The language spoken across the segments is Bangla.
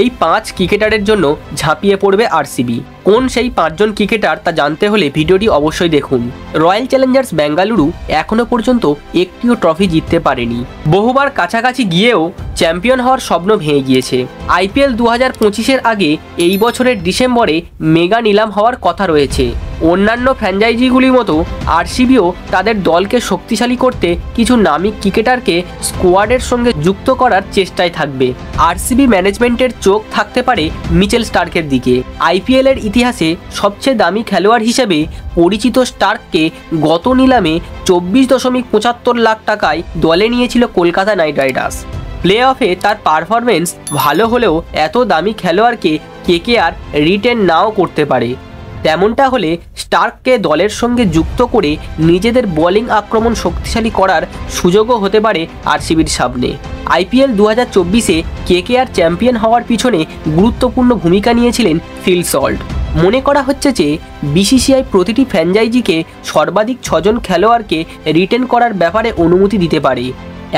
এই 5 ক্রিকেটারের জন্য ঝাঁপিয়ে পড়বে আরসিবি। কোন সেই 5 জন ক্রিকেটার তা জানতে হলে ভিডিওটি অবশ্যই দেখুন। রয়্যাল চ্যালেঞ্জার্স বেঙ্গালুরু এখনও পর্যন্ত একটিও ট্রফি জিততে পারেনি। বহুবার কাছাকাছি গিয়েও চ্যাম্পিয়ন হওয়ার স্বপ্ন ভেঙে গিয়েছে। আইপিএল 2025-এর আগে এই বছরের ডিসেম্বরে মেগা নিলাম হওয়ার কথা রয়েছে। অন্যান্য ফ্র্যাঞ্চাইজিগুলির মতো আরসিবিও তাদের দলকে শক্তিশালী করতে কিছু নামী ক্রিকেটারকে স্কোয়াডের সঙ্গে যুক্ত করার চেষ্টায় থাকবে। আরসিবি ম্যানেজমেন্টের চোখ থাকতে পারে মিচেল স্টার্কের দিকে। আইপিএলের ইতিহাসে সবচেয়ে দামি খেলোয়াড় হিসেবে পরিচিত স্টার্ককে গত নিলামে 24.75 লাখ টাকায় দলে নিয়েছিল কলকাতা নাইট রাইডার্স। প্লে অফে তার পারফরমেন্স ভালো হলেও এত দামি খেলোয়াড়কে কেকেআর রিটেন নাও করতে পারে। তেমনটা হলে স্টার্ককে দলের সঙ্গে যুক্ত করে নিজেদের বোলিং আক্রমণ শক্তিশালী করার সুযোগও হতে পারে আরসিবির সামনে। আইপিএল 2024-এ কেকেআর চ্যাম্পিয়ন হওয়ার পিছনে গুরুত্বপূর্ণ ভূমিকা নিয়েছিলেন ফিল সল্ট। মনে করা হচ্ছে যে বিসিসিআই প্রতিটি ফ্র্যাঞ্চাইজিকে সর্বাধিক 6 জন খেলোয়াড়কে রিটেন করার ব্যাপারে অনুমতি দিতে পারে।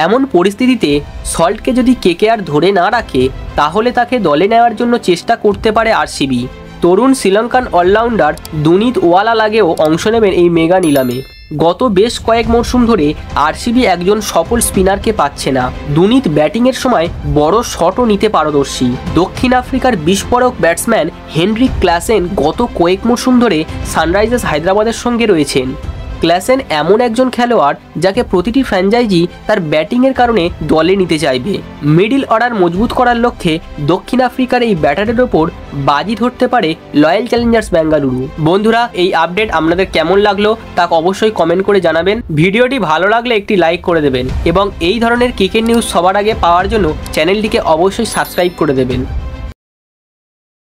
এমন পরিস্থিতিতে সল্টকে যদি কেকেআর ধরে না রাখে তাহলে তাকে দলে নেওয়ার জন্য চেষ্টা করতে পারে আরসিবি। তরুণ শ্রীলঙ্কান অলরাউন্ডার দুনিত ওয়ালালাগেও অংশ নেবেন এই মেগা নিলামে। গত বেশ কয়েক মরশুম ধরে আরসিবি একজন সফল স্পিনারকে পাচ্ছে না। দুনিত ব্যাটিংয়ের সময় বড় শটও নিতে পারদর্শী। দক্ষিণ আফ্রিকার বিস্ফোরক ব্যাটসম্যান হেনরিক ক্লাসেন গত কয়েক মরশুম ধরে সানরাইজার্স হায়দ্রাবাদের সঙ্গে রয়েছেন। ক্লাসেন এমন একজন খেলোয়াড় যাকে প্রতিটি ফ্র্যাঞ্চাইজি তার ব্যাটিংয়ের কারণে দলে নিতে চাইবে। মিডল অর্ডার মজবুত করার লক্ষ্যে দক্ষিণ আফ্রিকার এই ব্যাটারের ওপর বাজি ধরতে পারে রয়্যাল চ্যালেঞ্জার্স বেঙ্গালুরু। বন্ধুরা, এই আপডেট আপনাদের কেমন লাগলো তা অবশ্যই কমেন্ট করে জানাবেন। ভিডিওটি ভালো লাগলে একটি লাইক করে দেবেন এবং এই ধরনের ক্রিকেট নিউজ সবার আগে পাওয়ার জন্য চ্যানেলটিকে অবশ্যই সাবস্ক্রাইব করে দেবেন।